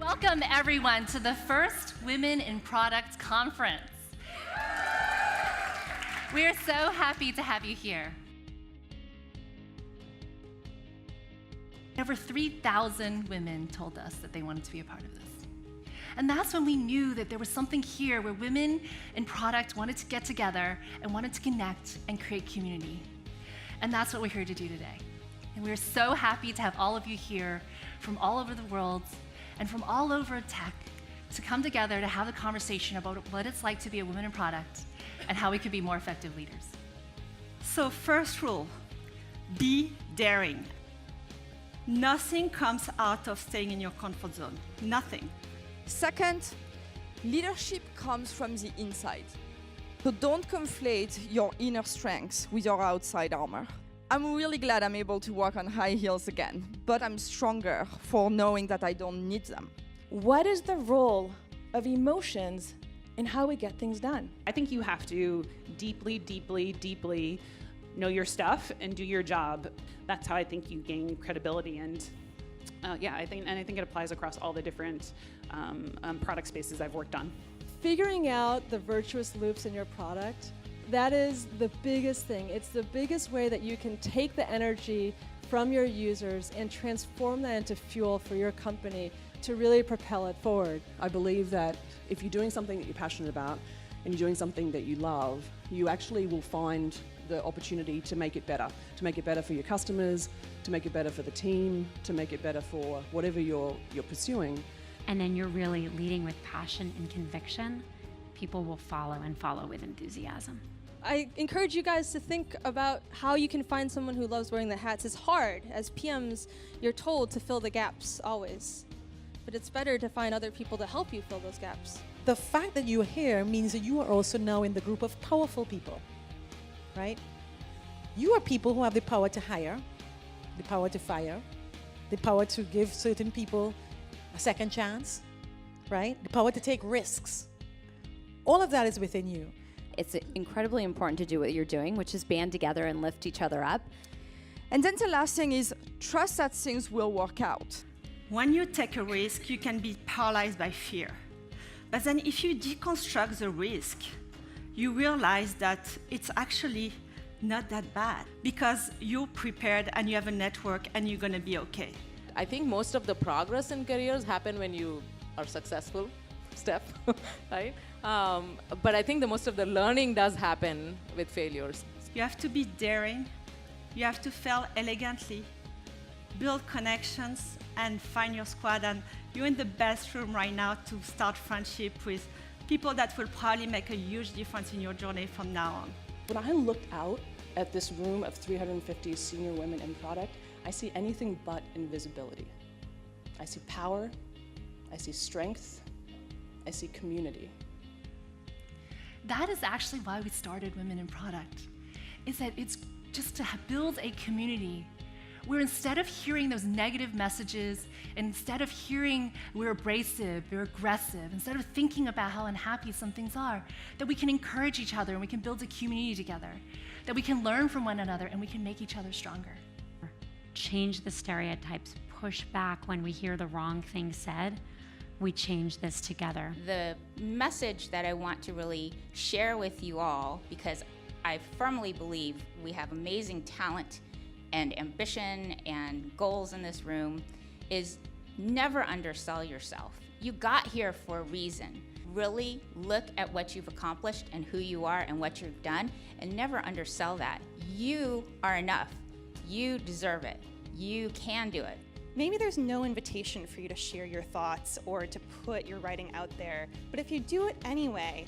Welcome, everyone, to the first Women in Product Conference. We are so happy to have you here. Over 3,000 women told us that they wanted to be a part of this. And that's when we knew that there was something here where women in product wanted to get together and wanted to connect and create community. And that's what we're here to do today. And we're so happy to have all of you here from all over the world and from all over tech to come together to have a conversation about what it's like to be a woman in product and how we could be more effective leaders. So first rule, be daring. Nothing comes out of staying in your comfort zone. Nothing. Second, leadership comes from the inside. So don't conflate your inner strengths with your outside armor. I'm really glad I'm able to walk on high heels again, but I'm stronger for knowing that I don't need them. What is the role of emotions in how we get things done? I think you have to deeply know your stuff and do your job. That's how I think you gain credibility. And I think it applies across all the different product spaces I've worked on. Figuring out the virtuous loops in your product, that is the biggest thing. It's the biggest way that you can take the energy from your users and transform that into fuel for your company to really propel it forward. I believe that if you're doing something that you're passionate about and you're doing something that you love, you actually will find the opportunity to make it better for your customers, to make it better for the team, to make it better for whatever you're pursuing. And then you're really leading with passion and conviction. People will follow and follow with enthusiasm. I encourage you guys to think about how you can find someone who loves wearing the hats. It's hard. As PMs, you're told to fill the gaps always. But it's better to find other people to help you fill those gaps. The fact that you're here means that you are also now in the group of powerful people, right? You are people who have the power to hire, the power to fire, the power to give certain people a second chance, right? The power to take risks. All of that is within you. It's incredibly important to do what you're doing, which is band together and lift each other up. And then the last thing is trust that things will work out. When you take a risk, you can be paralyzed by fear. But then if you deconstruct the risk, you realize that it's actually not that bad because you're prepared and you have a network and you're going to be okay. I think most of the progress in careers happen when you are successful, Steph, right? But I think the most of the learning does happen with failures. You have to be daring. You have to fail elegantly, build connections, and find your squad. And you're in the best room right now to start friendship with people that will probably make a huge difference in your journey from now on. When I looked out at this room of 350 senior women in product, I see anything but invisibility. I see power, I see strength, I see community. That is actually why we started Women in Product, is that it's just to build a community where instead of hearing those negative messages, instead of hearing we're abrasive, we're aggressive, instead of thinking about how unhappy some things are, that we can encourage each other and we can build a community together, that we can learn from one another and we can make each other stronger. Change the stereotypes, push back when we hear the wrong thing said. We change this together. The message that I want to really share with you all, because I firmly believe we have amazing talent and ambition and goals in this room, is never undersell yourself. You got here for a reason. Really look at what you've accomplished and who you are and what you've done, and never undersell that. You are enough. You deserve it. You can do it. Maybe there's no invitation for you to share your thoughts or to put your writing out there, but if you do it anyway,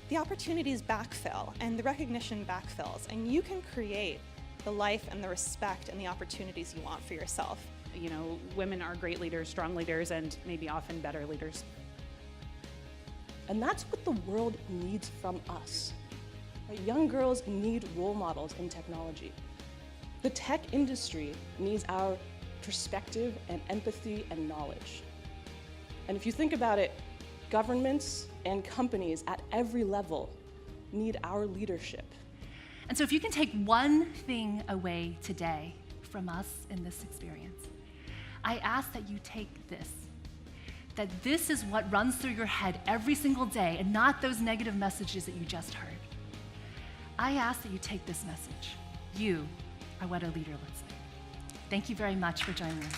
the opportunities backfill and the recognition backfills, and you can create the life and the respect and the opportunities you want for yourself. You know, women are great leaders, strong leaders, and maybe often better leaders. And that's what the world needs from us. Right? Young girls need role models in technology. The tech industry needs our perspective and empathy and knowledge. And if you think about it, governments and companies at every level need our leadership. And so if you can take one thing away today from us in this experience, I ask that you take this. that this is what runs through your head every single day and not those negative messages that you just heard, I ask that you take this message. You are what a leader looks like. Thank you very much for joining us.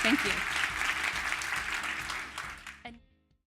Thank you.